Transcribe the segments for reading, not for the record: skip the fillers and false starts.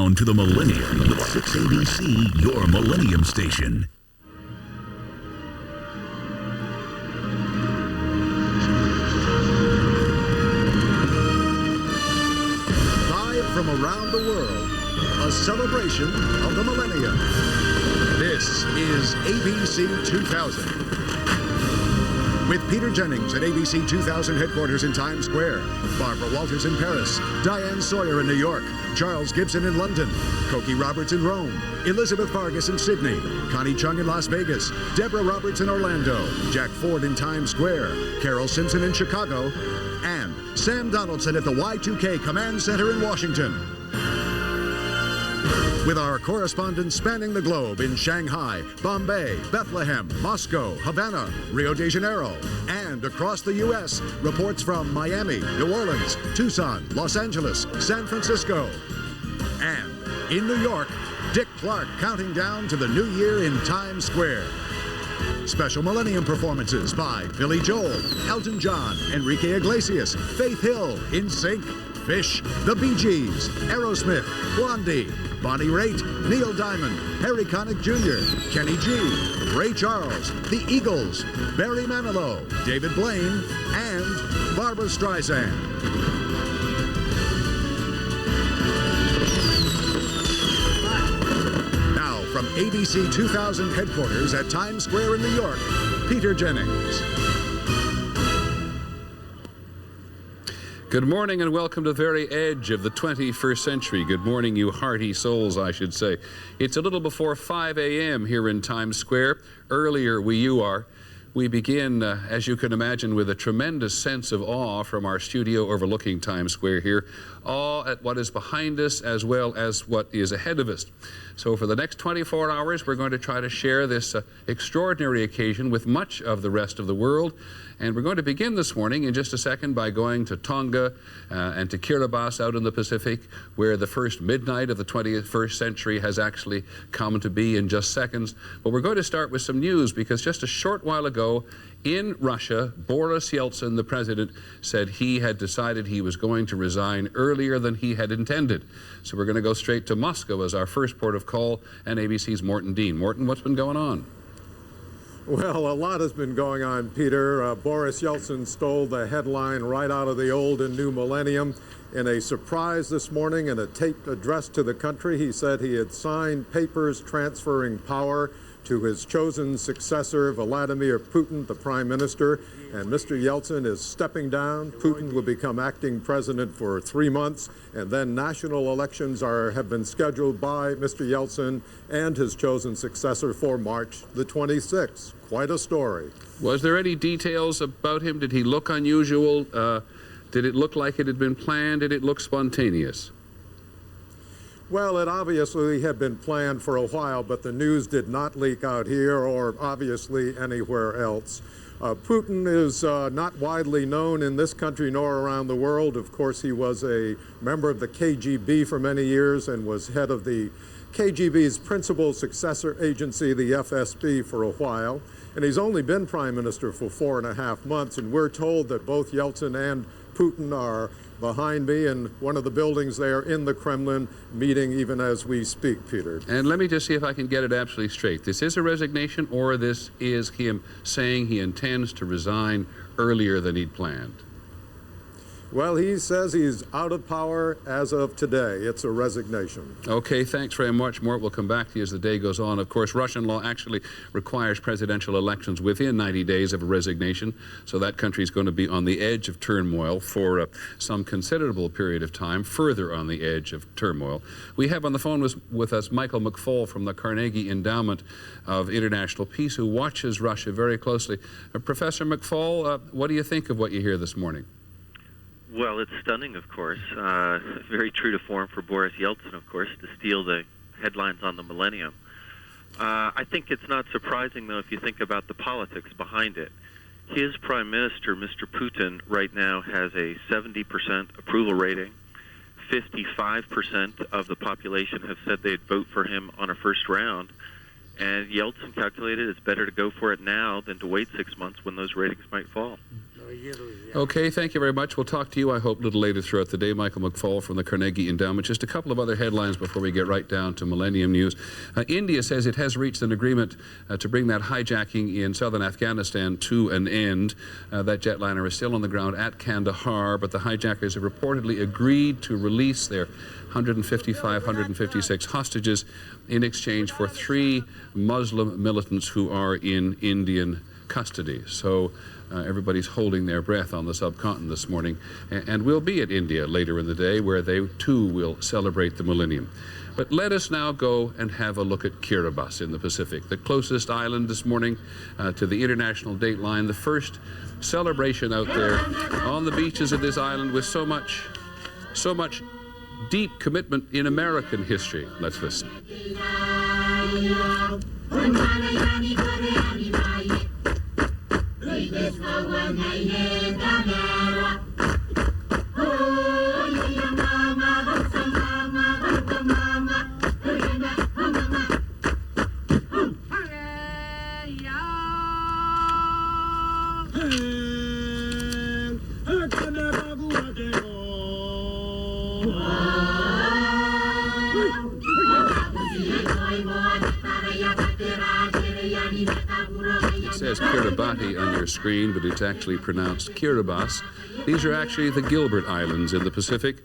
Countdown to the Millennium with 6ABC, your Millennium Station. Live from around the world, a celebration of the millennium. This is ABC 2000. With Peter Jennings at ABC 2000 headquarters in Times Square, Barbara Walters in Paris, Diane Sawyer in New York, Charles Gibson in London, Cokie Roberts in Rome, Elizabeth Vargas in Sydney, Connie Chung in Las Vegas, Deborah Roberts in Orlando, Jack Ford in Times Square, Carol Simpson in Chicago, and Sam Donaldson at the Y2K Command Center in Washington. With our correspondents spanning the globe in Shanghai, Bombay, Bethlehem, Moscow, Havana, Rio de Janeiro, and across the U.S., reports from Miami, New Orleans, Tucson, Los Angeles, San Francisco. And in New York, Dick Clark counting down to the new year in Times Square. Special Millennium performances by Billy Joel, Elton John, Enrique Iglesias, Faith Hill, NSYNC, Fish, The Bee Gees, Aerosmith, Blondie, Bonnie Raitt, Neil Diamond, Harry Connick Jr., Kenny G, Ray Charles, The Eagles, Barry Manilow, David Blaine, and Barbra Streisand. Now, from ABC 2000 headquarters at Times Square in New York, Peter Jennings. Good morning and welcome to the very edge of the 21st century. Good morning, you hearty souls, I should say. It's a little before 5 a.m. here in Times Square. Earlier you are. We begin, as you can imagine, with a tremendous sense of awe from our studio overlooking Times Square here. Awe at what is behind us as well as what is ahead of us. So for the next 24 hours, we're going to try to share this extraordinary occasion with much of the rest of the world. And we're going to begin this morning in just a second by going to Tonga and to Kiribati out in the Pacific, where the first midnight of the 21st century has actually come to be in just seconds. But we're going to start with some news, because just a short while ago in Russia, Boris Yeltsin, the president, said he had decided he was going to resign earlier than he had intended. So we're going to go straight to Moscow as our first port of call, and ABC's Morton Dean. Morton, what's been going on? Well, a lot has been going on, Peter. Boris Yeltsin stole the headline right out of the old and new millennium. In a surprise this morning in a taped address to the country, he said he had signed papers transferring power to his chosen successor, Vladimir Putin, the prime minister. And Mr. Yeltsin is stepping down. Putin will become acting president for 3 months, and then national elections have been scheduled by Mr. Yeltsin and his chosen successor for March the 26th. Quite a story. Was there any details about him? Did he look unusual? Did it look like it had been planned? Did it look spontaneous? Well, it obviously had been planned for a while, but the news did not leak out here or obviously anywhere else. Putin is not widely known in this country nor around the world. Of course, he was a member of the KGB for many years and was head of the KGB's principal successor agency, the FSB, for a while. And he's only been prime minister for 4.5 months, and we're told that both Yeltsin and Putin are behind me in one of the buildings there in the Kremlin, meeting even as we speak, Peter. And let me just see if I can get it absolutely straight. This is a resignation, or this is him saying he intends to resign earlier than he'd planned? Well, he says he's out of power as of today. It's a resignation. Okay, thanks very much, Mort. We'll come back to you as the day goes on. Of course, Russian law actually requires presidential elections within 90 days of a resignation, so that country is going to be on the edge of turmoil for some considerable period of time, further on the edge of turmoil. We have on the phone with us Michael McFall from the Carnegie Endowment of International Peace, who watches Russia very closely. Professor McFall, what do you think of what you hear this morning? Well, it's stunning, of course. Very true to form for Boris Yeltsin, of course, to steal the headlines on the millennium. I think it's not surprising, though, if you think about the politics behind it. His prime minister, Mr. Putin, right now has a 70% approval rating. 55% of the population have said they'd vote for him on a first round. And Yeltsin calculated it's better to go for it now than to wait 6 months when those ratings might fall. Okay, thank you very much. We'll talk to you, I hope, a little later throughout the day. Michael McFall from the Carnegie Endowment. Just a couple of other headlines before we get right down to Millennium News. India says it has reached an agreement to bring that hijacking in southern Afghanistan to an end. That jetliner is still on the ground at Kandahar, but the hijackers have reportedly agreed to release their 155, 156 hostages in exchange for 3 Muslim militants who are in Indian custody. So everybody's holding their breath on the subcontinent this morning, and we'll be at India later in the day, where they too will celebrate the millennium. But let us now go and have a look at Kiribati in the Pacific, the closest island this morning to the international date line, the first celebration out there on the beaches of this island with so much deep commitment in American history. Let's listen. It says Kiribati on your screen, but it's actually pronounced Kiribati. These are actually the Gilbert Islands in the Pacific,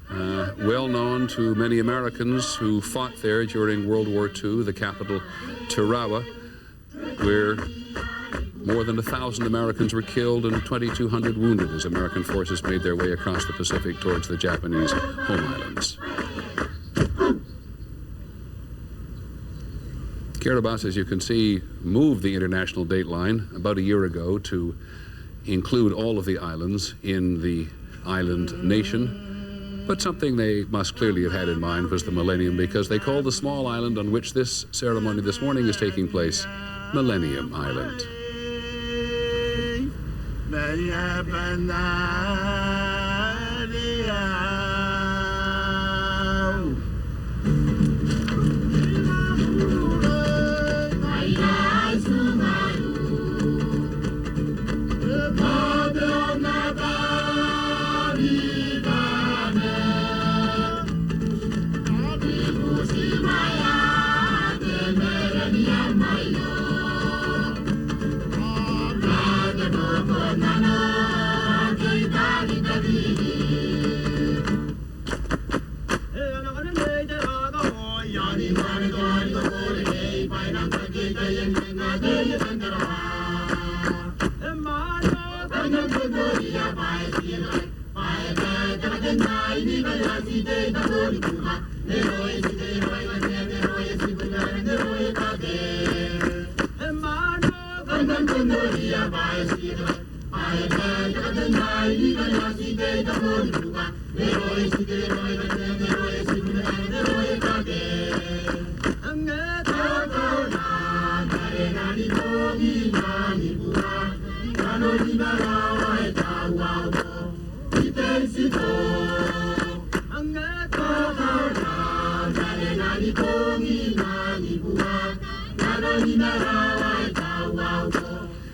well known to many Americans who fought there during World War II, the capital, Tarawa, where more than 1,000 Americans were killed and 2,200 wounded as American forces made their way across the Pacific towards the Japanese home islands. Kiribati, as you can see, moved the international date line about a year ago to include all of the islands in the island nation. But something they must clearly have had in mind was the millennium, because they call the small island on which this ceremony this morning is taking place Millennium Island.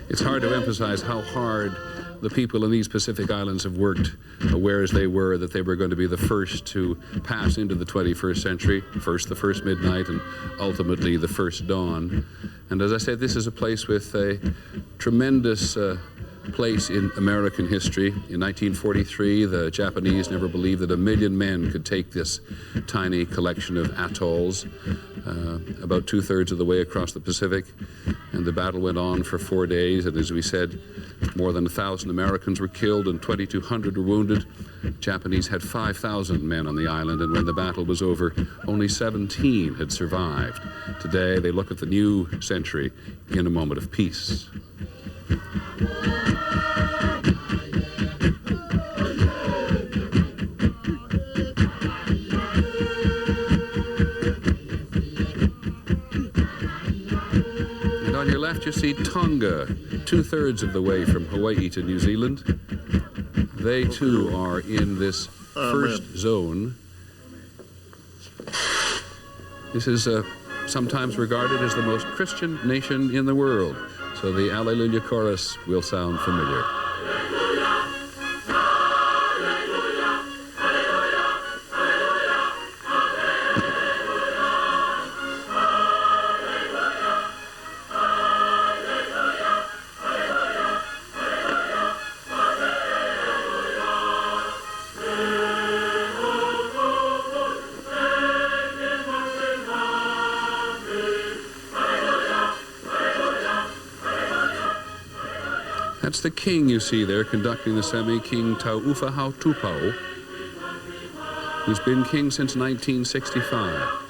It's hard to emphasize how hard the people in these Pacific Islands have worked, aware as they were that they were going to be the first to pass into the 21st century, first the first midnight and ultimately the first dawn. And as I said, this is a place with a tremendous place in American history. In 1943, the Japanese never believed that 1 million men could take this tiny collection of atolls, about 2/3 of the way across the Pacific. And the battle went on for 4 days, and as we said, more than 1,000 Americans were killed and 2,200 were wounded. Japanese had 5,000 men on the island, and when the battle was over, only 17 had survived. Today, they look at the new century in a moment of peace. And on your left, you see Tonga, 2/3 of the way from Hawaii to New Zealand. They too are in this first zone. This is sometimes regarded as the most Christian nation in the world. So the Alleluia chorus will sound familiar. That's the king you see there conducting the ceremony, King Taufahau Tupou, who's been king since 1965.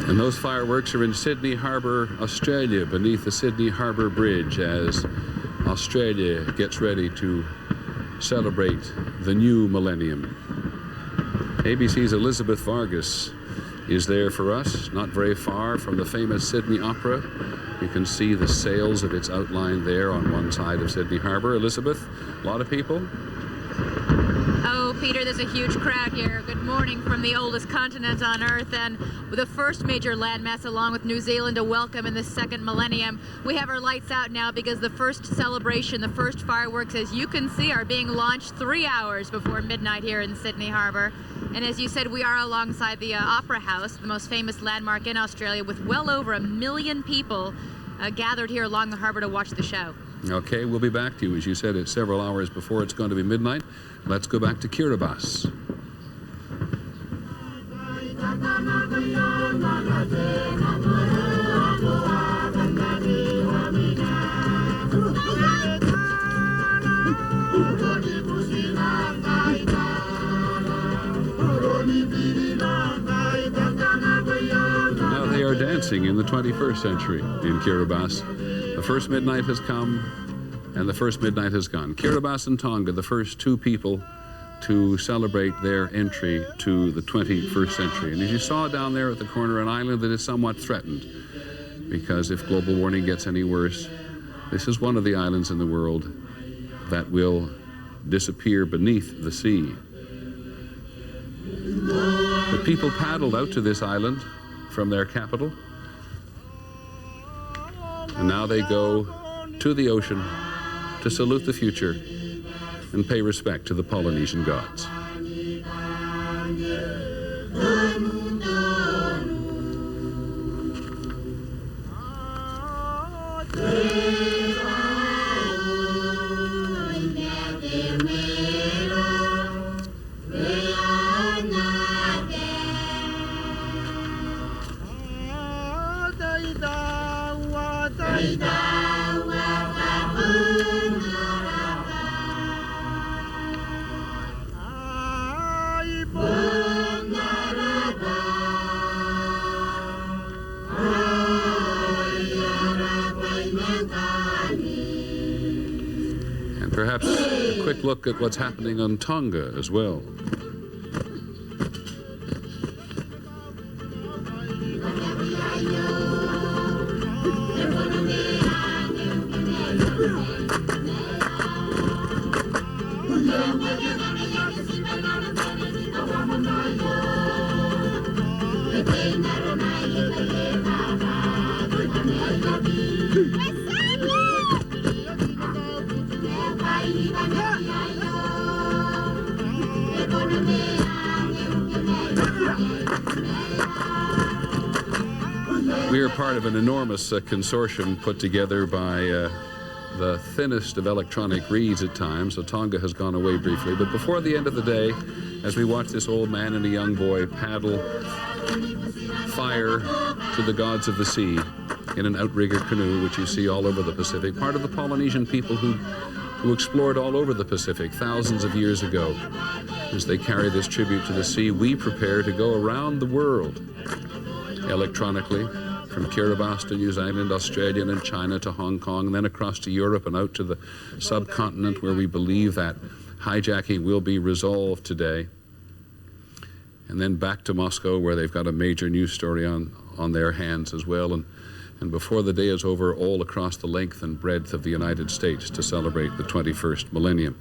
And those fireworks are in Sydney Harbour, Australia, beneath the Sydney Harbour Bridge, as Australia gets ready to celebrate the new millennium. ABC's Elizabeth Vargas is there for us, not very far from the famous Sydney Opera. You can see the sails of its outline there on one side of Sydney Harbour. Elizabeth, a lot of people? Oh, Peter, there's a huge crowd here. Good morning from the oldest continent on Earth, and with the first major landmass along with New Zealand to welcome in the second millennium. We have our lights out now because the first celebration, the first fireworks, as you can see, are being launched 3 hours before midnight here in Sydney Harbour. And as you said, we are alongside the Opera House, the most famous landmark in Australia, with well over 1 million people gathered here along the harbour to watch the show. Okay, we'll be back to you. As you said, it's several hours before it's going to be midnight. Let's go back to Kiribati. Now they are dancing in the 21st century in Kiribati. The first midnight has come, and the first midnight has gone. Kiribati and Tonga, the first two people to celebrate their entry to the 21st century. And as you saw down there at the corner, an island that is somewhat threatened, because if global warming gets any worse, this is one of the islands in the world that will disappear beneath the sea. The people paddled out to this island from their capital, and now they go to the ocean to salute the future and pay respect to the Polynesian gods. And perhaps a quick look at what's happening on Tonga as well. We are part of an enormous consortium put together by the thinnest of electronic reeds at times, so Tonga has gone away briefly. But before the end of the day, as we watch this old man and a young boy paddle fire to the gods of the sea in an outrigger canoe, which you see all over the Pacific, part of the Polynesian people who explored all over the Pacific thousands of years ago. As they carry this tribute to the sea, we prepare to go around the world electronically, from Kiribati to New Zealand, Australia, and China to Hong Kong, and then across to Europe and out to the subcontinent, where we believe that hijacking will be resolved today. And then back to Moscow, where they've got a major news story on their hands as well. And and before the day is over, all across the length and breadth of the United States to celebrate the 21st millennium.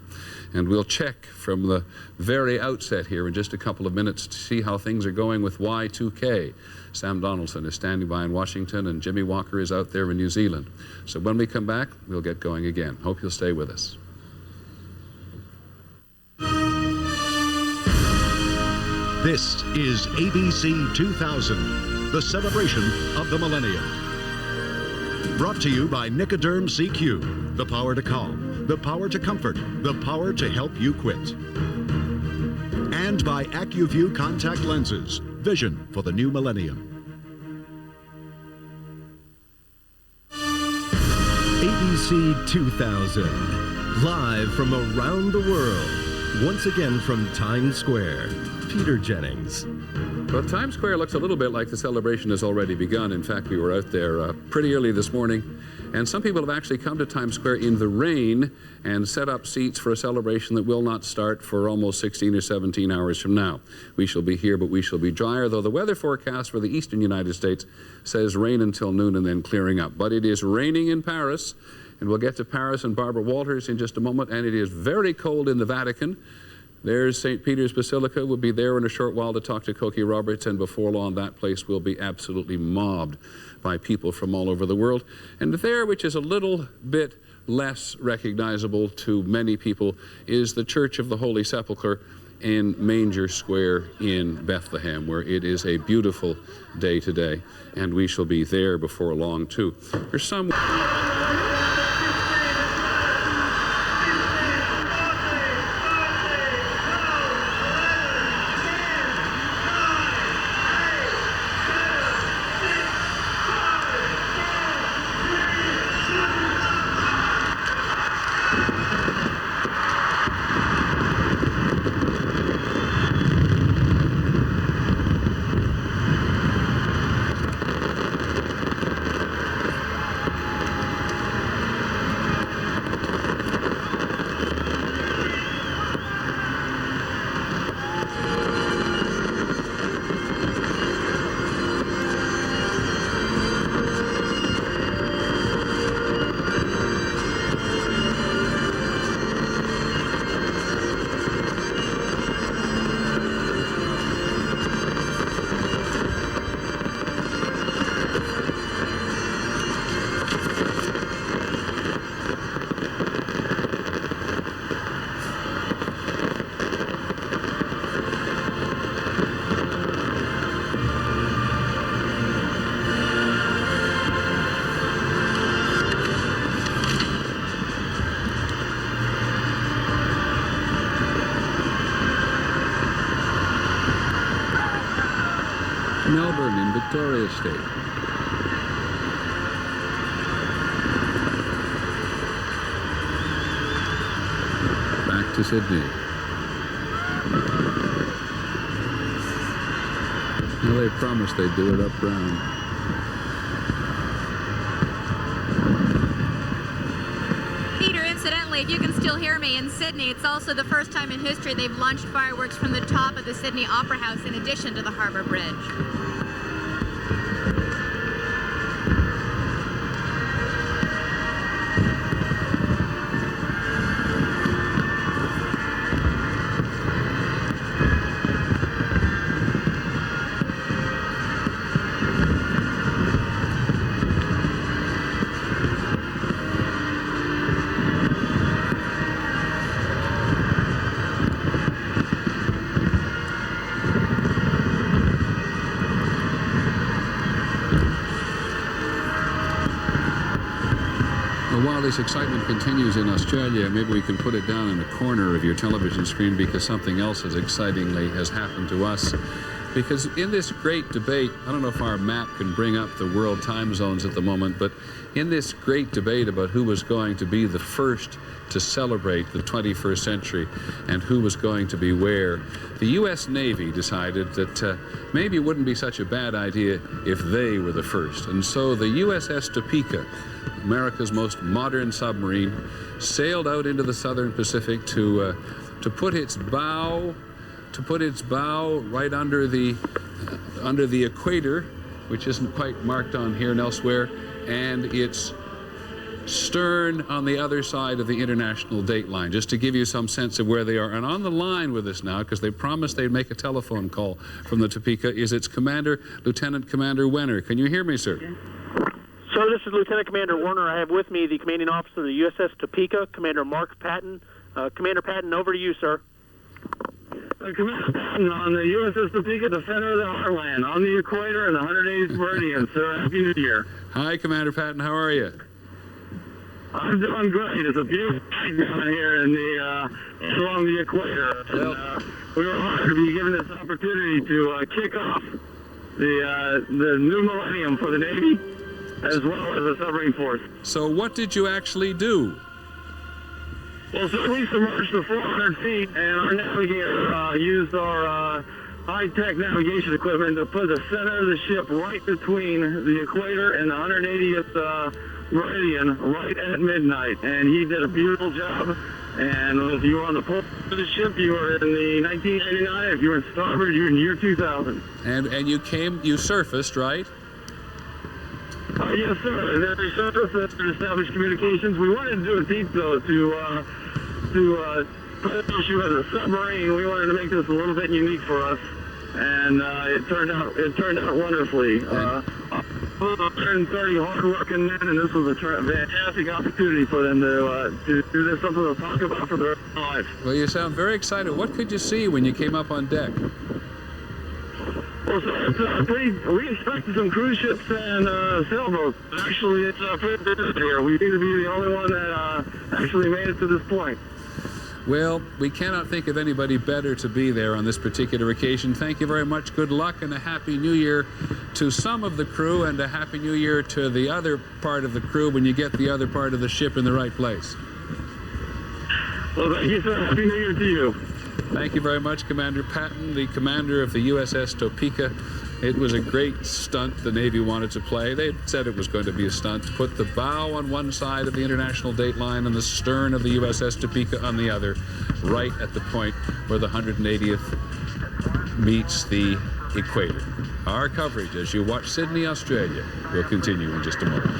And we'll check from the very outset here in just a couple of minutes to see how things are going with Y2K. Sam Donaldson is standing by in Washington, and Jimmy Walker is out there in New Zealand. So when we come back, we'll get going again. Hope you'll stay with us. This is ABC 2000, the celebration of the millennium. Brought to you by Nicoderm CQ, the power to calm, the power to comfort, the power to help you quit. And by AccuView contact lenses, vision for the new millennium. ABC 2000, live from around the world, once again from Times Square. Peter Jennings. Well, Times Square looks a little bit like the celebration has already begun. In fact, we were out there pretty early this morning, and some people have actually come to Times Square in the rain and set up seats for a celebration that will not start for almost 16 or 17 hours from now. We shall be here, but we shall be drier, though the weather forecast for the eastern United States says rain until noon and then clearing up. But it is raining in Paris, and we'll get to Paris and Barbara Walters in just a moment, and it is very cold in the Vatican. There's St. Peter's Basilica. We'll be there in a short while to talk to Cokie Roberts, and before long that place will be absolutely mobbed by people from all over the world. And there, which is a little bit less recognizable to many people, is the Church of the Holy Sepulchre in Manger Square in Bethlehem, where it is a beautiful day today, and we shall be there before long too. There's some... Melbourne in Victoria State. Back to Sydney. Well, they promised they'd do it up round. Peter, incidentally, if you can still hear me, in Sydney, it's also the first time in history they've launched fireworks from the top of the Sydney Opera House in addition to the Harbour Bridge. While this excitement continues in Australia, maybe we can put it down in a corner of your television screen, because something else as excitingly has happened to us. Because in this great debate, I don't know if our map can bring up the world time zones at the moment, but in this great debate about who was going to be the first to celebrate the 21st century and who was going to be where, the US Navy decided that maybe it wouldn't be such a bad idea if they were the first. And so the USS Topeka, America's most modern submarine, sailed out into the southern Pacific to put its bow right under the equator which isn't quite marked on here and elsewhere, and it's stern on the other side of the international date line, just to give you some sense of where they are. And on the line with us now, because they promised they'd make a telephone call from the Topeka, is its commander, Lieutenant Commander Wenner. Can you hear me, sir? Sir, this is Lieutenant Commander Werner. I have with me the commanding officer of the USS Topeka, Commander Marc Patton. Commander Patton, over to you, sir. Commander Patton on the USS Topeka, the center of the heartland, on the equator and the 180th meridian, sir. Happy New Year. Hi, Commander Patton. How are you? I'm doing great. It's a beautiful day down here in along the equator. And, we were honored to be given this opportunity to kick off the new millennium for the Navy, as well as the submarine force. So what did you actually do? Well, so we submerged to 400 feet, and our navigator used our high-tech navigation equipment to put the center of the ship right between the equator and the 180th meridian, right at midnight. And he did a beautiful job. And if you were on the pole of the ship, you were in the 1989. If you were in starboard, you were in year 2000. And you surfaced, right? Yes, sir. And then we surfaced and established communications. We wanted to do it deep, though, to put an issue as a submarine. We wanted to make this a little bit unique for us, and it turned out wonderfully. 130 hard-working men, and this was a fantastic opportunity for them to do this, something to talk about for their lives. Well, you sound very excited. What could you see when you came up on deck? Well, so we expected some cruise ships and sailboats. Actually, it's pretty busy here. We seem to be the only one that actually made it to this point. Well, we cannot think of anybody better to be there on this particular occasion. Thank you very much. Good luck and a Happy New Year to some of the crew, and a Happy New Year to the other part of the crew when you get the other part of the ship in the right place. Well, thank you, sir. Happy New Year to you. Thank you very much, Commander Patton, the commander of the USS Topeka. It was a great stunt the Navy wanted to play. They said it was going to be a stunt. Put the bow on one side of the international date line and the stern of the USS Topeka on the other, right at the point where the 180th meets the equator. Our coverage as you watch Sydney, Australia, will continue in just a moment.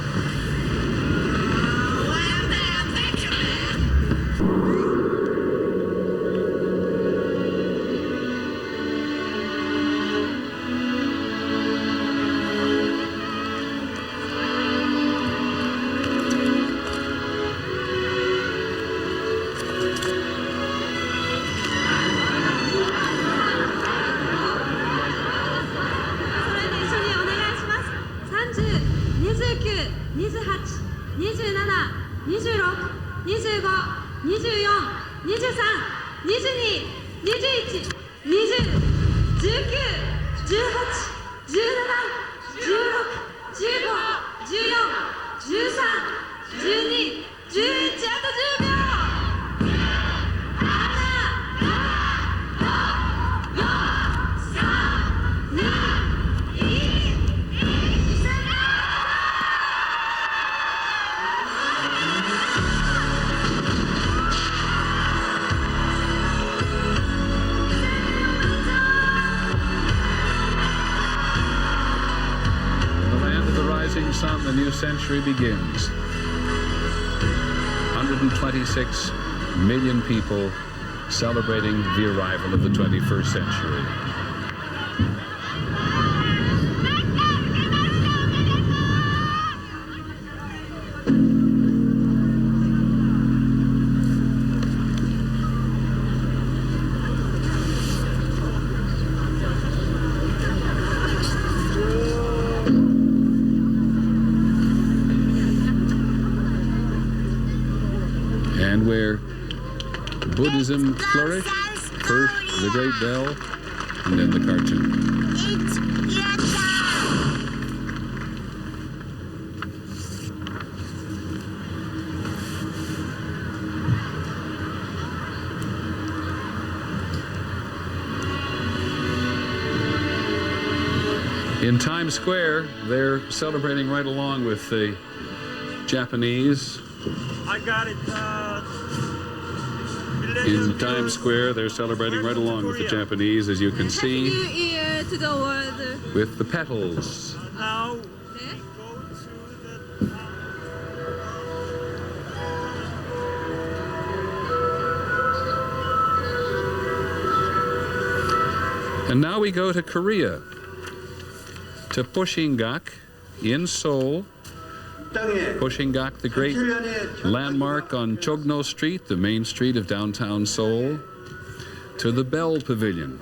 Sun, the new century begins. 126 million people celebrating the arrival of the 21st century. And where Buddhism flourished, first the great bell, and then the cartoon. In Times Square, they're celebrating right along with the Japanese. I got it. In Times Square, they're celebrating right along with the Japanese, as you can see, Happy New Year to the world. with the petals Now we go to the And now we go to Korea, to Pushingak in Seoul. Pushingak, the great landmark on Chogno Street, the main street of downtown Seoul, to the Bell Pavilion.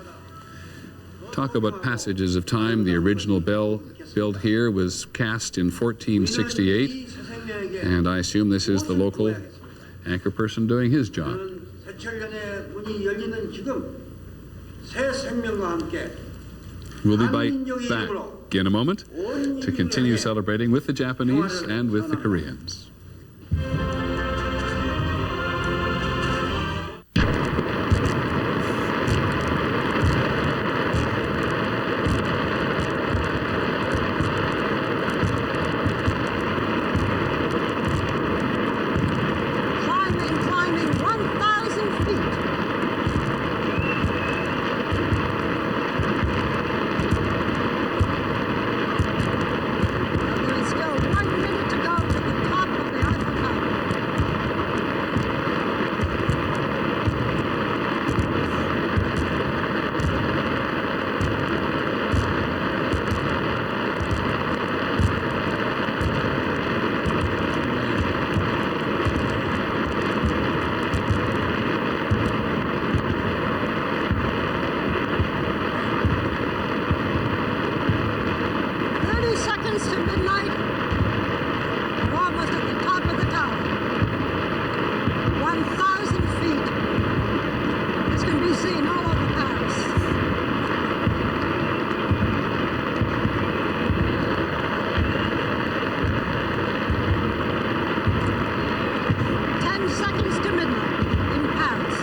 Talk about passages of time. The original bell built here was cast in 1468, and I assume this is the local anchor person doing his job. We'll be back in a moment to continue celebrating with the Japanese and with the Koreans. Climbing 1,000 feet. There's still 1 minute to go to the top of the Eiffel Tower. Seconds to midnight. We're almost at the top of the tower. 1,000 feet. This can be seen all over Paris. Ten seconds to midnight in Paris.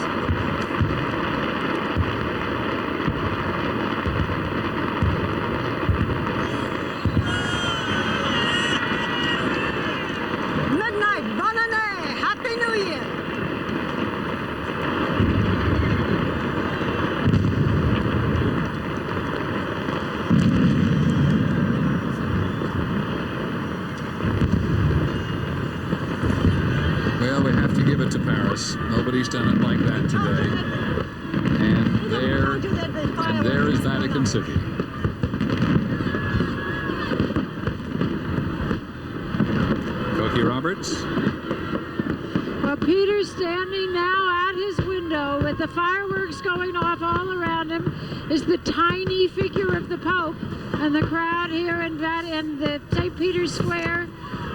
Midnight, bonne année, Happy New Year. Well, we have to give it to Paris. Nobody's done it like that today. And there is Vatican City. Cokie Roberts. Well, Peter's standing now at his window with the fireworks going off all around him. Is the tiny figure of the Pope, and the crowd here in the St. Peter's Square,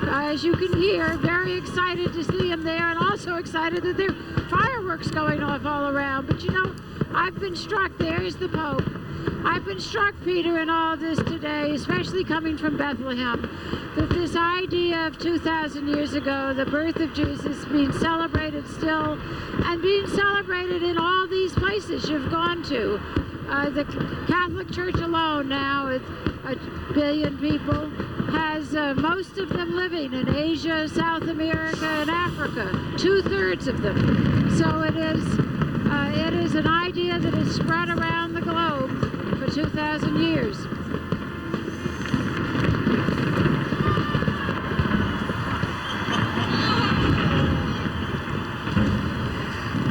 as you can hear, very excited to see him there, and also excited that there are fireworks going off all around. But you know, I've been struck. There's the Pope. I've been struck, Peter, in all this today, especially coming from Bethlehem, that this idea of 2,000 years ago, the birth of Jesus, being celebrated still, and being celebrated in all these places you've gone to. The Catholic Church alone now, with 1 billion people, has most of them living in Asia, South America, and Africa, 2/3 of them. So it is an idea that is spread around the globe for 2,000 years.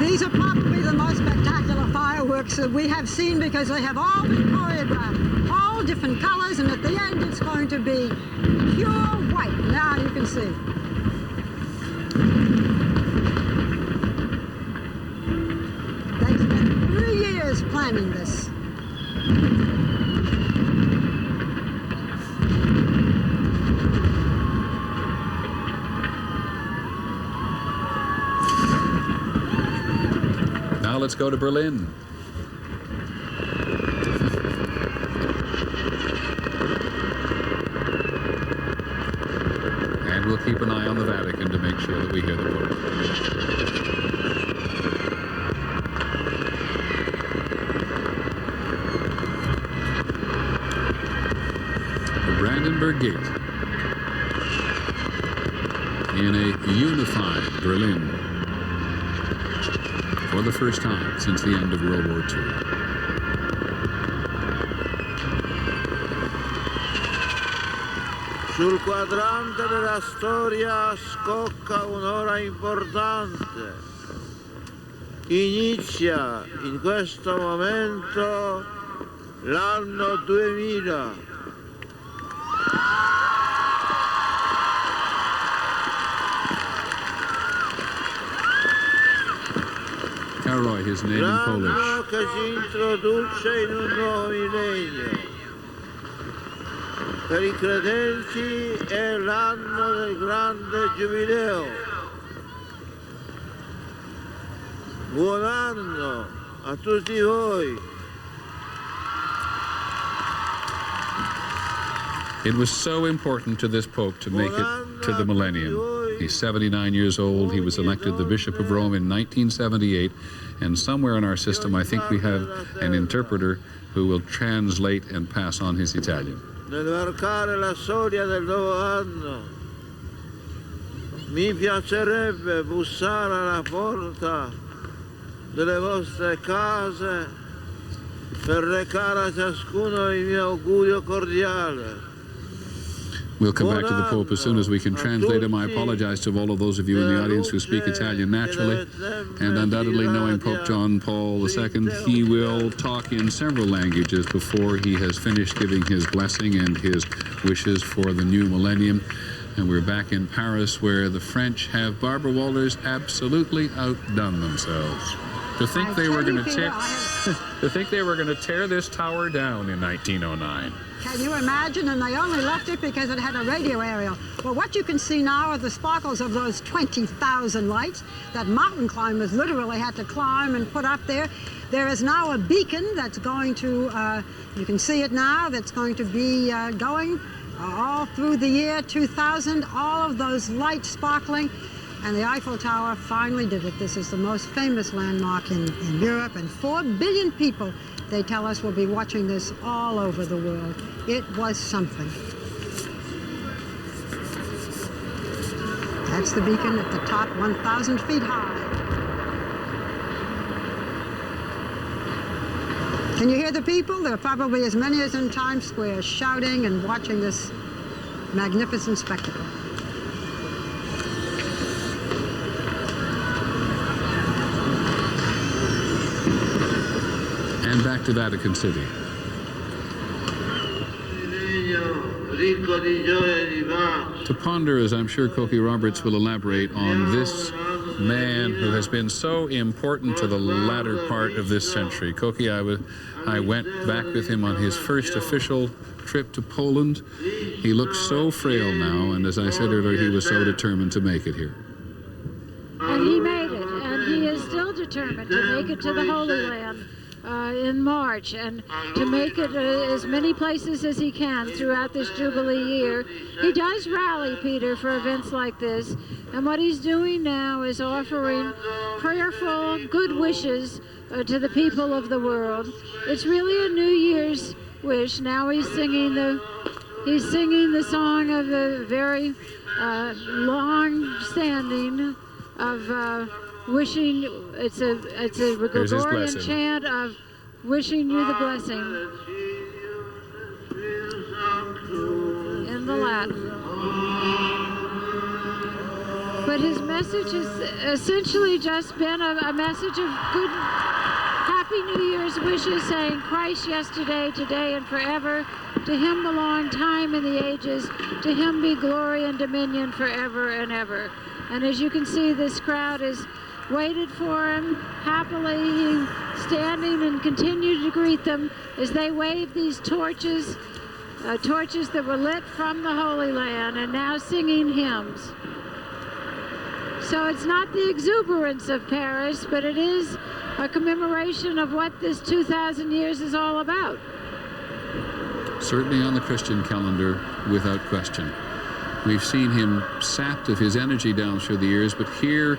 These are probably the most spectacular fireworks that we have seen, because they have all been choreographed, all different colors, and at the end it's going to be pure white. Now you can see. They spent 3 years planning this. Now let's go to Berlin. And we'll keep an eye on the Vatican to make sure that we hear the Pope. The Brandenburg Gate in a unified Berlin for the first time since the end of World War II. Sul quadrante della storia scocca un'ora importante. Inizia in questo momento l'anno 2000. Karoy, his name in Polish. L'anno che si introduce in un nuovo millennio. Per i credenti è l'anno del grande giubileo. Buon anno a tutti voi. It was so important to this Pope to make it to the millennium. He's 79 years old. He was elected the Bishop of Rome in 1978. And somewhere in our system, I think we have an interpreter who will translate and pass on his Italian. Nel varcare la soglia del nuovo anno, mi piacerebbe bussare alla porta delle vostre case per recare a ciascuno il mio augurio cordiale. We'll come back to the Pope as soon as we can translate him. I apologize to all of those of you in the audience who speak Italian naturally. And undoubtedly, knowing Pope John Paul II, he will talk in several languages before he has finished giving his blessing and his wishes for the new millennium. And we're back in Paris, where the French have, Barbara Walters, absolutely outdone themselves. To think they were going to tear this tower down in 1909. Can you imagine? And they only left it because it had a radio aerial. Well, what you can see now are the sparkles of those 20,000 lights that mountain climbers literally had to climb and put up there. There is now a beacon that's going to, you can see it now, that's going to be going all through the year 2000, all of those lights sparkling. And the Eiffel Tower finally did it. This is the most famous landmark in Europe, and 4 billion people, they tell us, will be watching this all over the world. It was something. That's the beacon at the top, 1,000 feet high. Can you hear the people? There are probably as many as in Times Square, shouting and watching this magnificent spectacle. And back to Vatican City. To ponder, as I'm sure Cokie Roberts will elaborate on this man who has been so important to the latter part of this century. Cokie, I went back with him on his first official trip to Poland. He looks so frail now, and as I said earlier, he was so determined to make it here. And he made it, and he is still determined to make it to the Holy Land in March, and to make it as many places as he can throughout this Jubilee year. He does rally, Peter, for events like this, and what he's doing now is offering prayerful good wishes to the people of the world. It's really a New Year's wish. Now he's singing the song of the very long-standing of wishing. It's a Gregorian chant of wishing you the blessing in the Latin. But his message has essentially just been a message of good, happy New Year's wishes, saying Christ yesterday, today, and forever. To him belong time and the ages. To him be glory and dominion forever and ever. And as you can see, this crowd is waited for him happily, standing and continued to greet them as they waved these torches, torches that were lit from the Holy Land, and now singing hymns. So it's not the exuberance of Paris, but it is a commemoration of what this 2,000 years is all about. Certainly on the Christian calendar, without question. We've seen him sapped of his energy down through the years, but here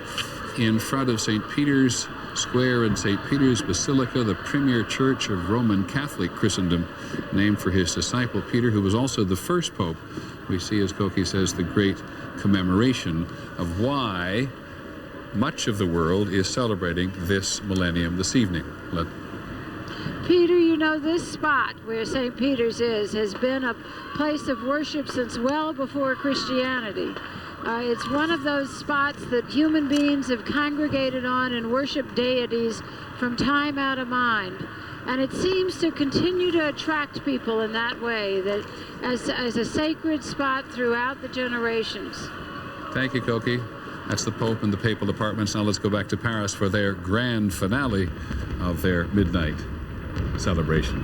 in front of St. Peter's Square and St. Peter's Basilica, the premier church of Roman Catholic Christendom, named for his disciple Peter, who was also the first pope, we see, as Cokie says, the great commemoration of why much of the world is celebrating this millennium this evening. Peter, you know, this spot where St. Peter's is has been a place of worship since well before Christianity. It's one of those spots that human beings have congregated on and worshiped deities from time out of mind. And it seems to continue to attract people in that way, that as a sacred spot throughout the generations. Thank you, Koki. That's the Pope and the Papal Departments. Now let's go back to Paris for their grand finale of their midnight celebration.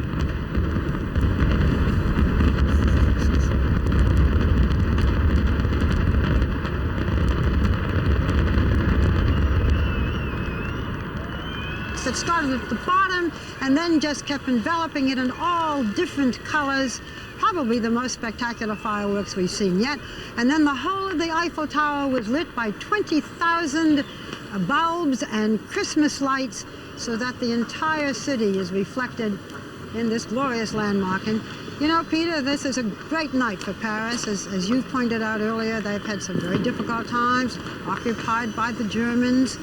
It started at the bottom and then just kept enveloping it in all different colors. Probably the most spectacular fireworks we've seen yet. And then the whole of the Eiffel Tower was lit by 20,000 bulbs and Christmas lights, so that the entire city is reflected in this glorious landmark. And you know, Peter, this is a great night for Paris. As you pointed out earlier, they've had some very difficult times, occupied by the Germans.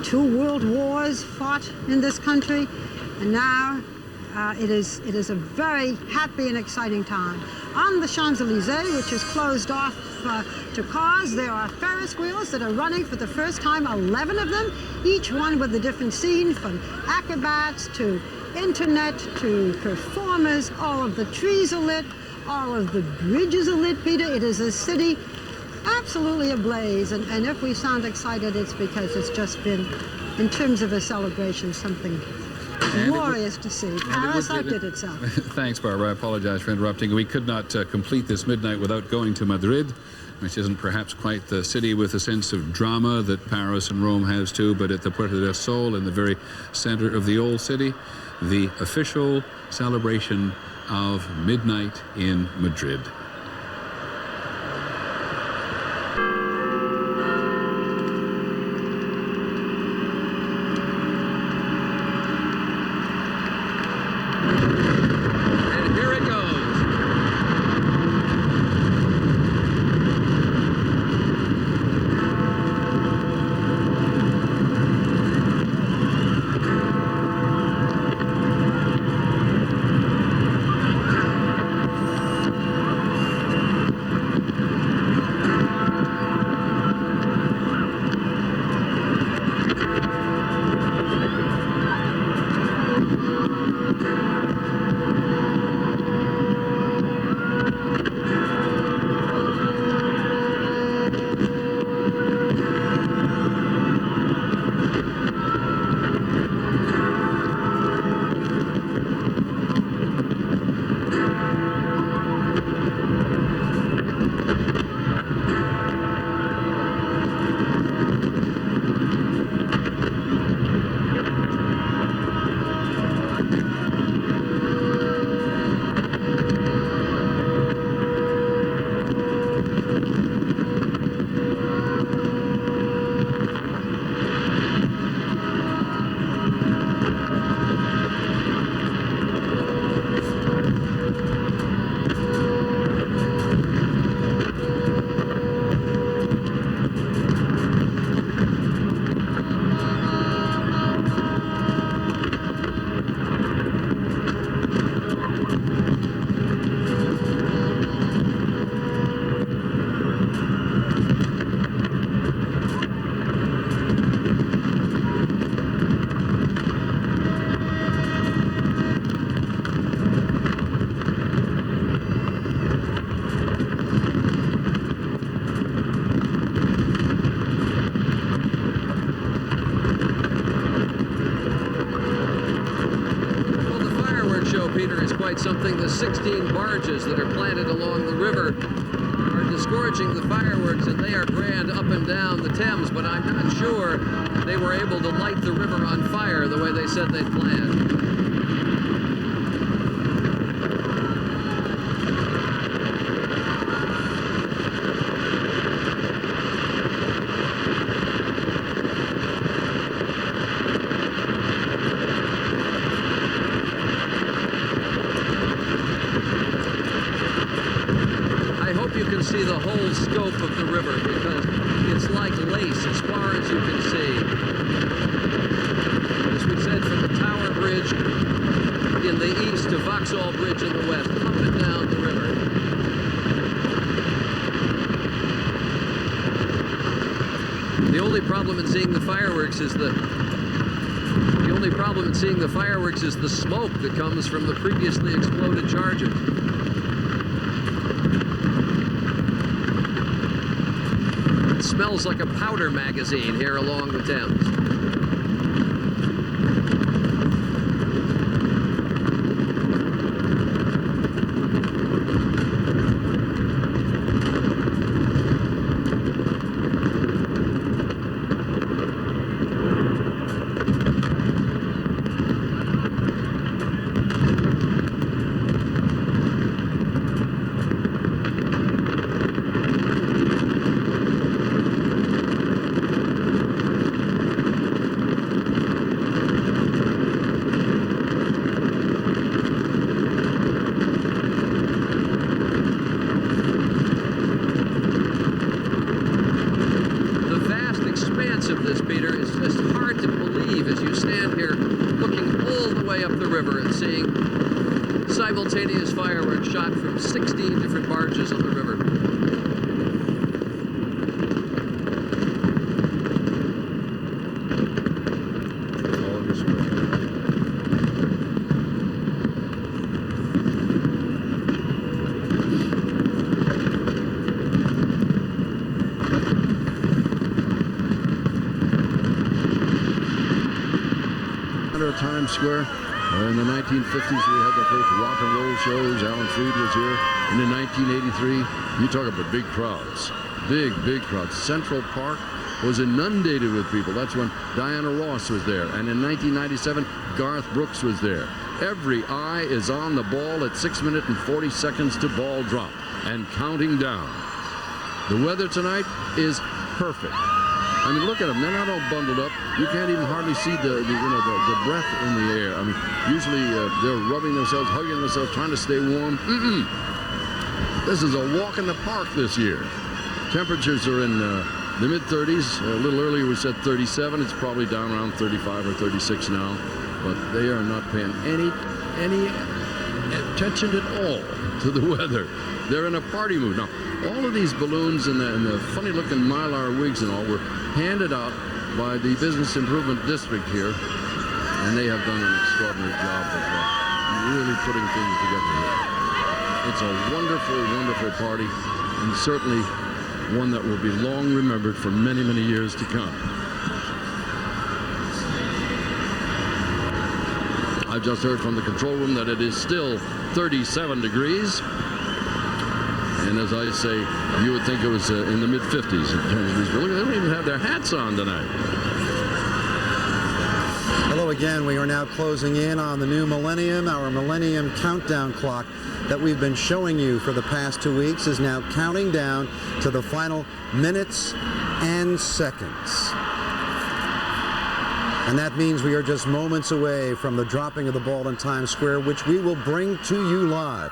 2 world wars fought in this country, and now it is a very happy and exciting time. On the Champs-Élysées, which is closed off to cars, there are Ferris wheels that are running for the first time, 11 of them, each one with a different scene, from acrobats to internet to performers. All of the trees are lit, all of the bridges are lit, Peter. It is a city absolutely ablaze, and if we sound excited, it's because it's just been, in terms of a celebration, something glorious to see. Paris outdid itself. Thanks, Barbara. I apologize for interrupting. We could not complete this midnight without going to Madrid, which isn't perhaps quite the city with a sense of drama that Paris and Rome has too, but at the Puerta del Sol, in the very center of the old city, the official celebration of midnight in Madrid. Something. The 16 barges that are planted along the river are disgorging the fireworks, and they are grand up and down the Thames, but I'm not sure they were able to light the river on fire the way they said they'd planned. See the whole scope of the river, because it's like lace as far as you can see. As we said, from the Tower Bridge Vauxhall Bridge in the west, up and down the river. The only problem in seeing the fireworks is the smoke that comes from the previously exploded charges. It smells like a powder magazine here along the Thames. Simultaneous fireworks shot from 16 different barges on the river. Times Square. In the 1950s, we had the first rock and roll shows. Alan Freed was here. And in 1983, you talk about big crowds. Big crowds. Central Park was inundated with people. That's when Diana Ross was there. And in 1997, Garth Brooks was there. Every eye is on the ball at 6 minutes and 40 seconds to ball drop and counting down. The weather tonight is perfect. I mean, look at them. They're not all bundled up. You can't even hardly see the breath in the air. I mean, usually they're rubbing themselves, hugging themselves, trying to stay warm. This is a walk in the park this year. Temperatures are in the mid-30s. A little earlier we said 37. It's probably down around 35 or 36 now. But they are not paying any attention at all to the weather. They're in a party mood. Now, all of these balloons and the funny-looking Mylar wigs and all were handed out by the Business Improvement District here, and they have done an extraordinary job of really putting things together here. It's a wonderful, wonderful party, and certainly one that will be long remembered for many, many years to come. I've just heard from the control room that it is still 37 degrees. And as I say, you would think it was in the mid-50s in terms of these. Look, they don't even have their hats on tonight. Hello again. We are now closing in on the new millennium. Our millennium countdown clock that we've been showing you for the past 2 weeks is now counting down to the final minutes and seconds. And that means we are just moments away from the dropping of the ball in Times Square, which we will bring to you live.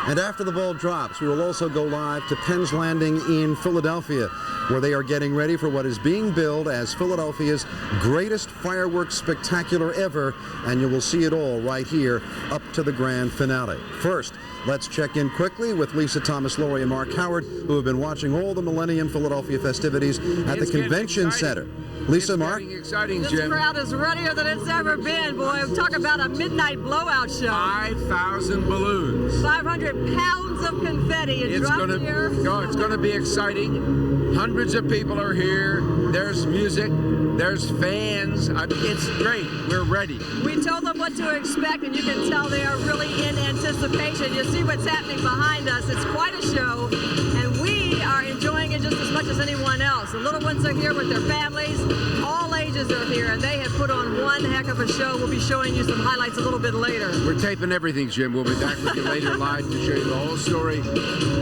And after the ball drops, we will also go live to Penn's Landing in Philadelphia, where they are getting ready for what is being billed as Philadelphia's greatest fireworks spectacular ever, and you will see it all right here up to the grand finale. First, let's check in quickly with Lisa Thomas-Laury and Marc Howard, who have been watching all the Millennium Philadelphia festivities at the Convention Center. Lisa, Marc? Exciting, This Jim. crowd is readier than it's ever been, boy. Talk about a midnight blowout show. 5,000 balloons. 500 pounds of confetti is dropped here. It's going to be exciting. Hundreds of people are here. There's music. There's fans. I mean, it's great. We're ready. We told them what to expect, and you can tell they are really in anticipation. You see what's happening behind us. It's quite a show, and we are enjoying it just as much as anyone else. The little ones are here with their families. All ages are here, and they have put on one heck of a show. We'll be showing you some highlights a little bit later. We're taping everything, Jim. We'll be back with you later live to show you the whole story.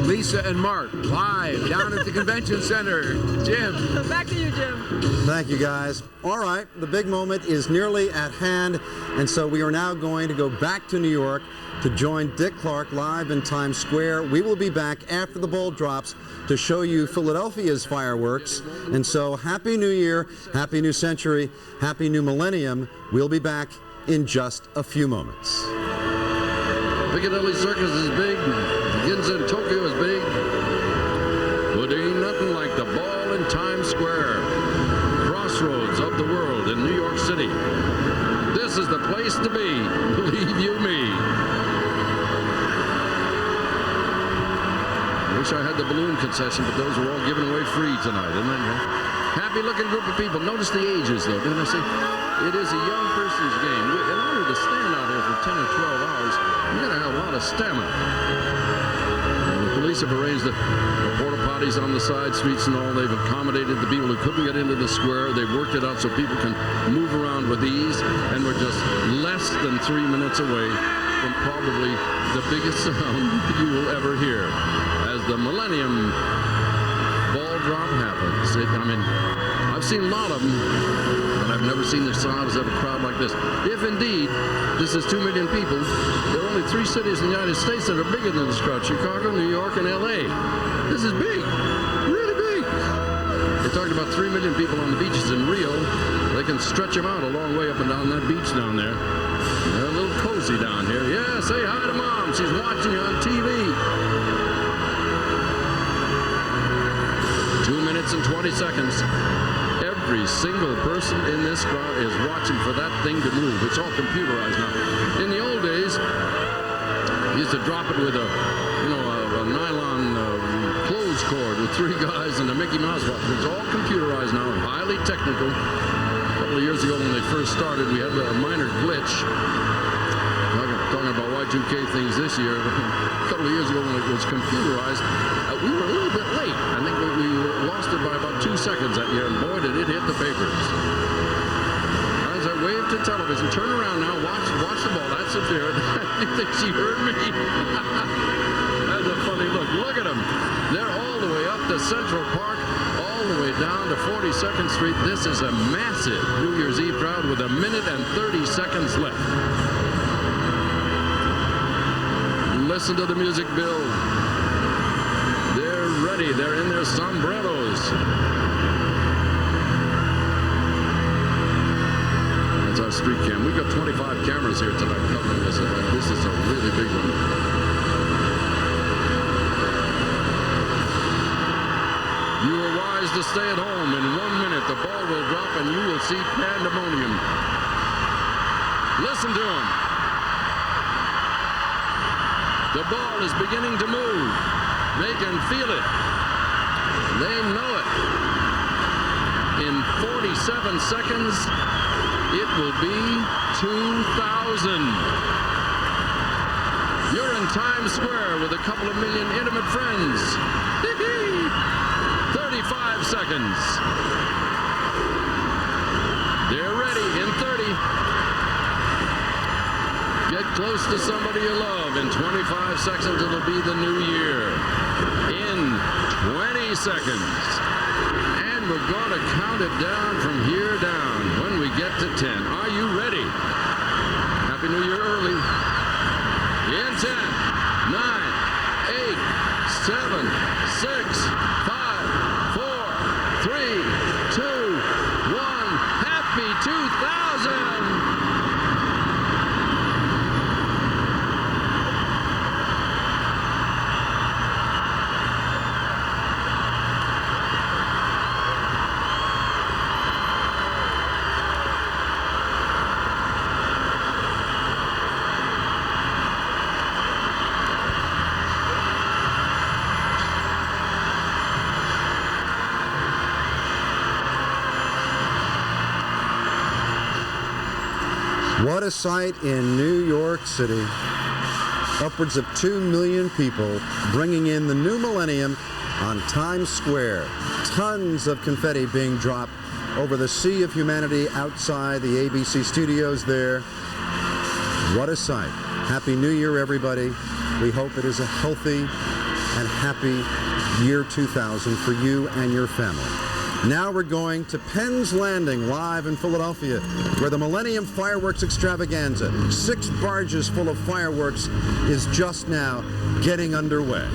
Lisa and Marc, live down at the Convention Center. Jim. Back to you, Jim. Thank you, guys. All right, the big moment is nearly at hand, and so we are now going to go back to New York to join Dick Clark live in Times Square. We will be back after the ball drops to show you Philadelphia's fireworks. And so Happy New Year, Happy New Century, Happy New Millennium. We'll be back in just a few moments. Piccadilly Circus is big. Begins in Tokyo is big. But there ain't nothing like the ball in Times Square. Crossroads of the world in New York City. This is the place to be, believe you me. I wish I had the balloon concession, but those were all given away free tonight, isn't it? Happy looking group of people. Notice the ages, though. Didn't I say? It is a young person's game. In order to stand out here for 10 or 12 hours, you got to have a lot of stamina. And the police have arranged the porta potties on the side streets and all. They've accommodated the people who couldn't get into the square. They've worked it out so people can move around with ease. And we're just less than 3 minutes away from probably the biggest sound you will ever hear as the Millennium ball drop happens. I've seen a lot of them, but I've never seen the size of a crowd like this. If indeed this is 2 million people, there are only 3 cities in the United States that are bigger than this crowd: Chicago, New York, and LA. This is big, really big. They talked about 3 million people on the beaches in Rio. They can stretch them out a long way up and down that beach down there. They're a little cozy down here. Yeah, say hi to Mom. She's watching you on TV. 2 minutes and 20 seconds. Every single person in this crowd is watching for that thing to move. It's all computerized now. In the old days, you used to drop it with a nylon clothes cord with 3 guys and a Mickey Mouse watch. It's all computerized now and highly technical. A couple of years ago when they first started, we had a minor glitch. Talking about Y2K things this year. A couple of years ago when it was computerized, we were a little bit late. I think we lost it by about 2 seconds that year, and boy, did it hit the papers. As I waved to television, turn around now, watch the ball. That's it there. You think she heard me? That's a funny look. Look at them. They're all the way up to Central Park, all the way down to 42nd Street. This is a massive New Year's Eve crowd with 1 minute and 30 seconds left. Listen to the music build. They're ready. They're in their sombreros. That's our street cam. We've got 25 cameras here tonight covering this event. This is a really big one. You are wise to stay at home. In 1 minute, the ball will drop and you will see pandemonium. Listen to them. The ball is beginning to move. They can feel it. They know it. In 47 seconds, it will be 2,000. You're in Times Square with a couple of million intimate friends. 35 seconds. They're ready in 30. Get close to somebody you love. In 25 seconds, it'll be the new year. In 20 seconds. And we're going to count it down from here down when we get to 10. Are you ready? Happy New Year early. In 10, 9, 8, 7, 6, 5, 4, 3, 2, 1. Happy 2000! What a sight in New York City. Upwards of 2 million people bringing in the new millennium on Times Square. Tons of confetti being dropped over the sea of humanity outside the ABC studios there. What a sight. Happy New Year, everybody. We hope it is a healthy and happy year 2000 for you and your family. Now we're going to Penn's Landing, live in Philadelphia, where the Millennium Fireworks Extravaganza, 6 barges full of fireworks, is just now getting underway.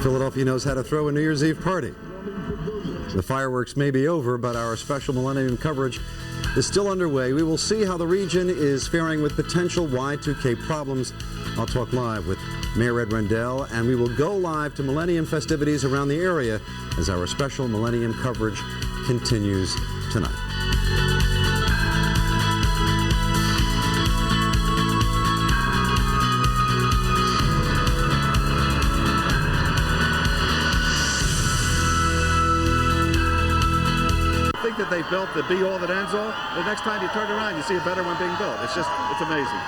Philadelphia knows how to throw a New Year's Eve party. The fireworks may be over, but our special Millennium coverage is still underway. We will see how the region is faring with potential Y2K problems. I'll talk live with Mayor Ed Rendell, and we will go live to Millennium festivities around the area as our special Millennium coverage continues tonight. That they built the be all that ends all. The next time you turn around, you see a better one being built. It's amazing.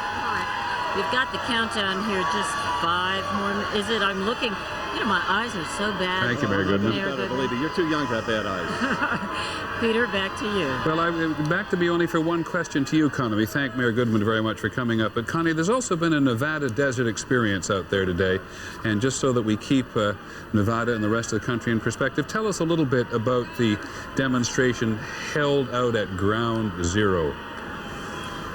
We've got the countdown here, just 5 more. Is it? I'm looking. You know, my eyes are so bad. Thank you, Mayor Goodman. Believe me, you're too young to have bad eyes. Peter, back to you. Well, back to me only for one question to you, Connie. We thank Mayor Goodman very much for coming up. But Connie, there's also been a Nevada desert experience out there today. And just so that we keep Nevada and the rest of the country in perspective, tell us a little bit about the demonstration held out at Ground Zero.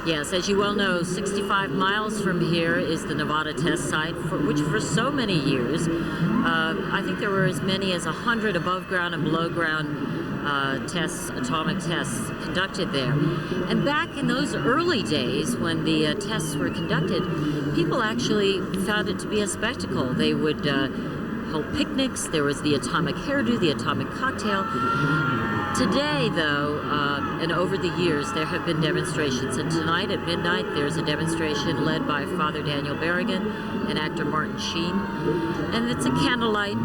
Yes, as you well know, 65 miles from here is the Nevada test site, which for so many years, I think there were as many as 100 above ground and below ground tests, atomic tests conducted there. And back in those early days when the tests were conducted, people actually found it to be a spectacle. They would hold picnics. There was the atomic hairdo, the atomic cocktail. Today, though, and over the years, there have been demonstrations. And tonight at midnight, there's a demonstration led by Father Daniel Berrigan and actor Martin Sheen. And it's a candlelight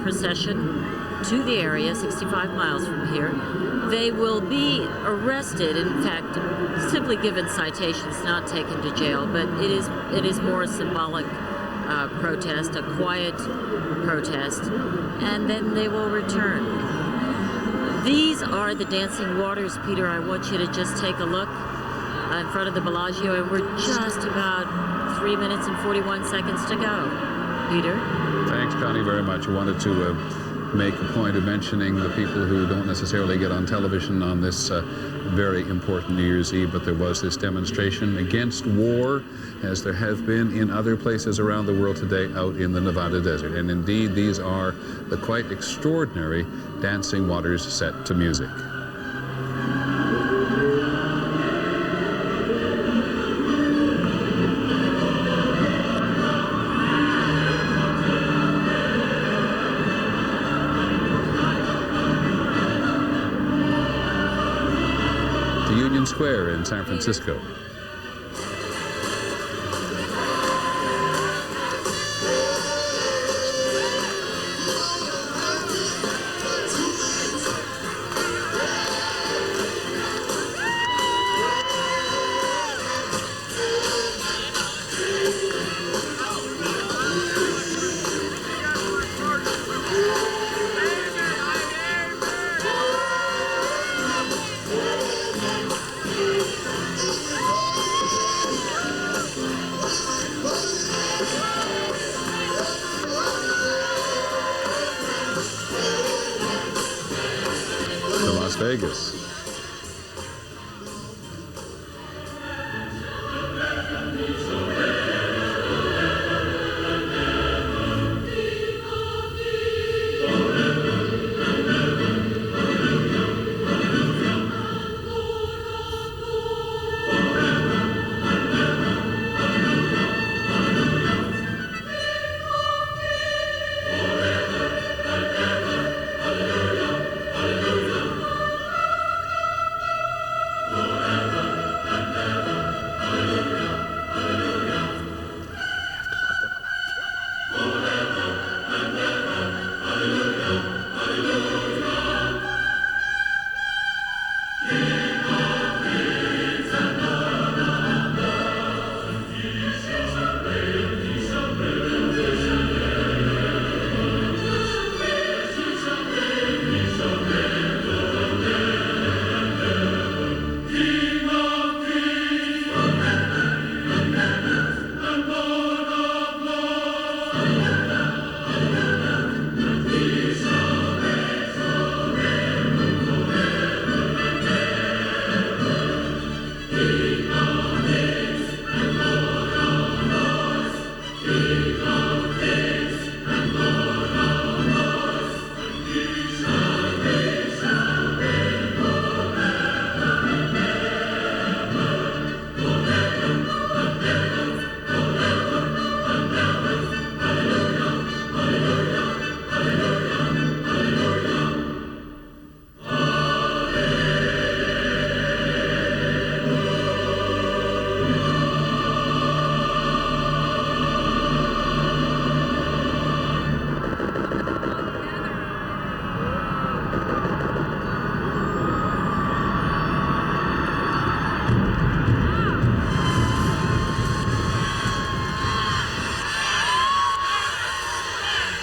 procession to the area, 65 miles from here. They will be arrested, in fact, simply given citations, not taken to jail. But it is more a symbolic protest, a quiet protest, and then they will return. These are the dancing waters, Peter. I want you to just take a look in front of the Bellagio, and we're just about 3 minutes and 41 seconds to go. Peter? Thanks, Connie, very much. I wanted to make a point of mentioning the people who don't necessarily get on television on this very important New Year's Eve, but there was this demonstration against war, as there have been in other places around the world today out in the Nevada desert. And indeed, these are the quite extraordinary dancing waters set to music. To Union Square in San Francisco. Vegas.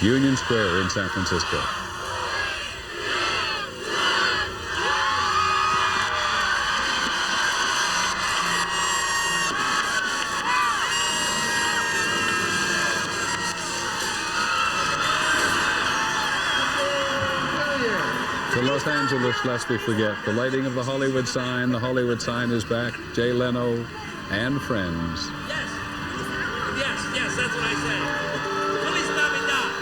Union Square in San Francisco. To Los Angeles, lest we forget, the lighting of the Hollywood sign. The Hollywood sign is back. Jay Leno and friends. Yes, that's what I said. Feliz Navidad.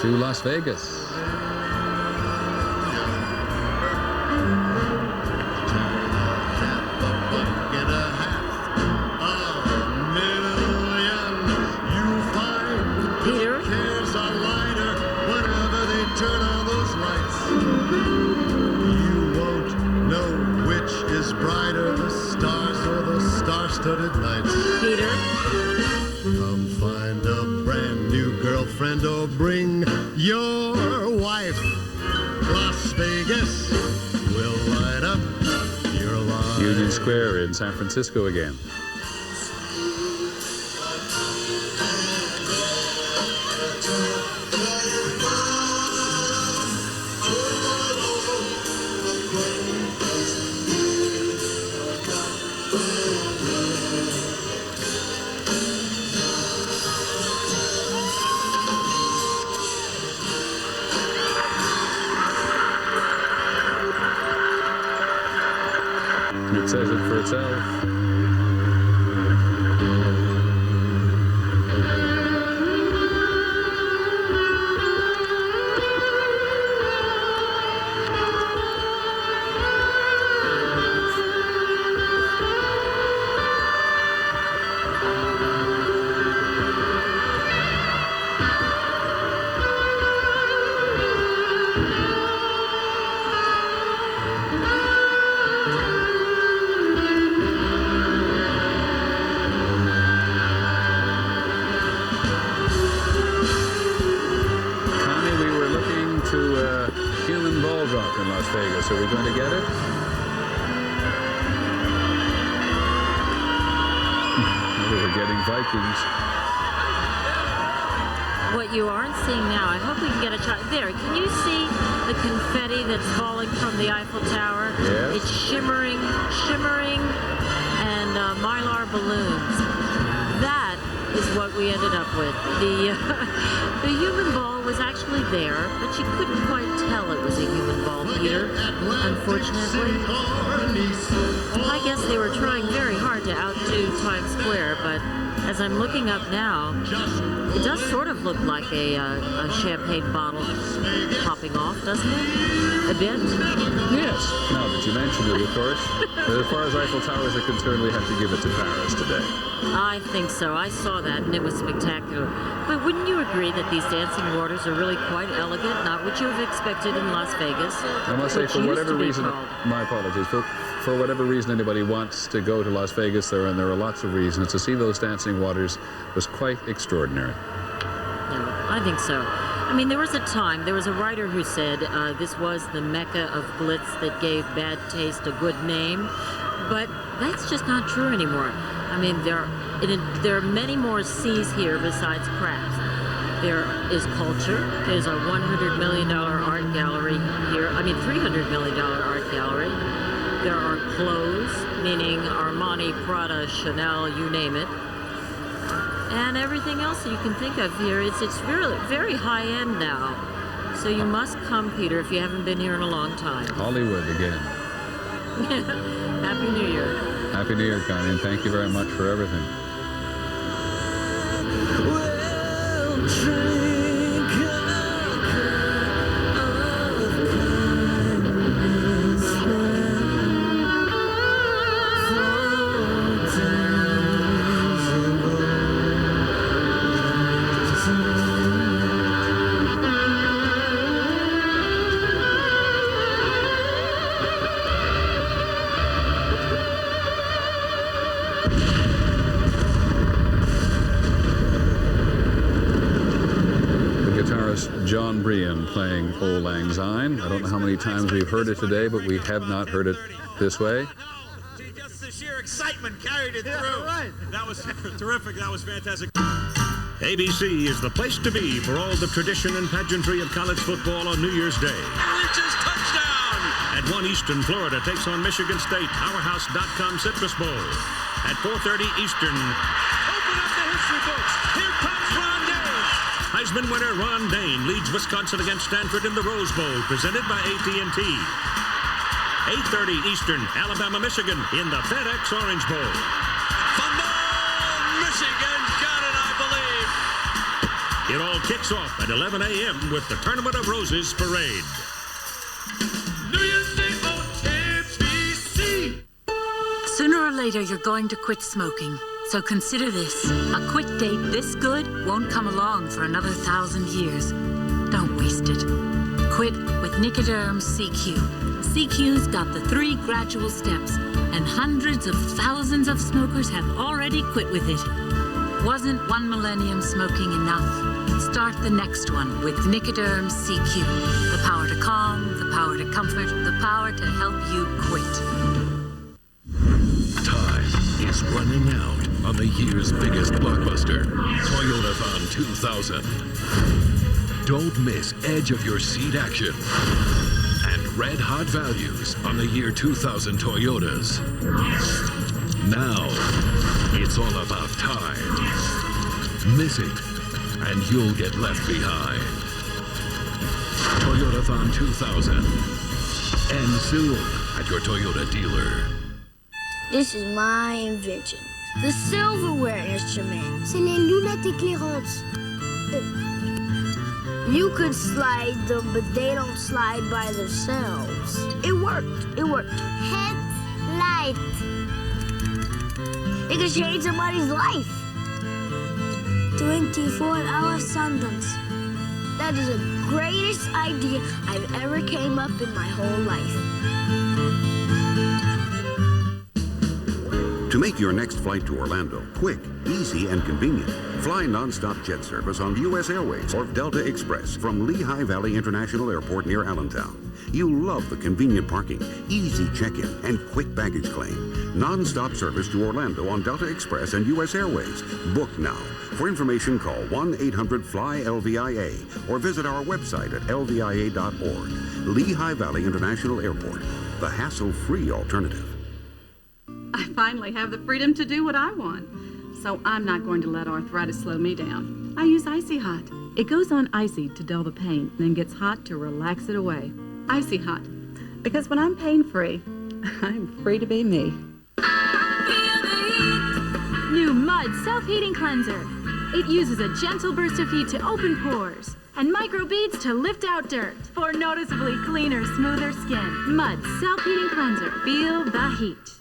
To Las Vegas. Star-studded nights. Peter? Come find a brand new girlfriend or bring your wife. Las Vegas will light up your life. Union Square in San Francisco again. It says it for itself. In Las Vegas. Are we going to get it? We're getting Vikings. What you aren't seeing now, I hope we can get a shot. There, can you see the confetti that's falling from the Eiffel Tower? Yes. It's shimmering, and mylar balloons. That is what we ended up with. The human ball was actually there, but you couldn't quite tell it was a human ball, Peter, unfortunately. I guess they were trying very hard to outdo Times Square, but as I'm looking up now, it does sort of look like a champagne bottle popping off, doesn't it? A bit? Yes, now that you mention it, of course. But as far as Eiffel Towers are concerned, we have to give it to Paris today. I think so. I saw that, and it was spectacular. But wouldn't you agree that these dancing waters are really quite elegant? Not what you have expected in Las Vegas. I must say, for whatever reason, my apologies, for whatever reason anybody wants to go to Las Vegas, and there are lots of reasons, to see those dancing waters was quite extraordinary. Yeah, I think so. I mean, there was a writer who said this was the Mecca of glitz that gave bad taste a good name, but that's just not true anymore. I mean, there are many more C's here besides crafts. There is culture. There's a $100 million art gallery here. I mean, $300 million art gallery. There are clothes, meaning Armani, Prada, Chanel, you name it. And everything else that you can think of here. It's really very high end now. So you must come, Peter, if you haven't been here in a long time. Hollywood again. Happy New Year. Happy New Year, Connie, and thank you very much for everything. John Brian playing Auld Lang Syne. I don't know how many times we've heard it today, but we have not heard it this way. sheer excitement carried it through. Right. That was terrific. That was fantastic. ABC is the place to be for all the tradition and pageantry of college football on New Year's Day. Reaches touchdown. At 1 Eastern, Florida takes on Michigan State, Powerhouse.com Citrus Bowl. At 4:30 Eastern, Open up the history books. Here comes Ron Dane. Heisman winner Ron Dane leads Wisconsin against Stanford in the Rose Bowl, presented by AT&T. 8:30 Eastern, Alabama, Michigan in the FedEx Orange Bowl. Fumble! Michigan's got it, I believe. It all kicks off at 11 a.m. with the Tournament of Roses parade. New Year's Day on ABC. Sooner or later, you're going to quit smoking. So consider this. A quit date this good won't come along for another 1,000 years. Don't waste it. Quit with Nicoderm CQ. CQ's got the 3 gradual steps, and hundreds of thousands of smokers have already quit with it. Wasn't 1 millennium smoking enough? Start the next one with Nicoderm CQ. The power to calm, the power to comfort, the power to help you quit. Time is running out on the year's biggest blockbuster, Toyotathon 2000. Don't miss edge of your seat action and red hot values on the year 2000 Toyotas. Now, it's all about time. Miss it, and you'll get left behind. Toyotathon 2000. And soon at your Toyota dealer. This is my invention. The silverware instrument. C'est les lunettes éclairantes. You could slide them, but they don't slide by themselves. It worked. It worked. Headlight. It could change somebody's life. 24-hour sundance. That is the greatest idea I've ever came up in my whole life. To make your next flight to Orlando quick, easy, and convenient, fly nonstop jet service on US Airways or Delta Express from Lehigh Valley International Airport near Allentown. You'll love the convenient parking, easy check-in, and quick baggage claim. Non-stop service to Orlando on Delta Express and US Airways. Book now. For information, call 1-800-FLY-LVIA or visit our website at lvia.org. Lehigh Valley International Airport, the hassle-free alternative. I finally have the freedom to do what I want. So I'm not going to let arthritis slow me down. I use Icy Hot. It goes on icy to dull the pain, then gets hot to relax it away. Icy Hot. Because when I'm pain-free, I'm free to be me. New Mud Self-Heating Cleanser. It uses a gentle burst of heat to open pores and microbeads to lift out dirt for noticeably cleaner, smoother skin. Mud Self-Heating Cleanser. Feel the heat.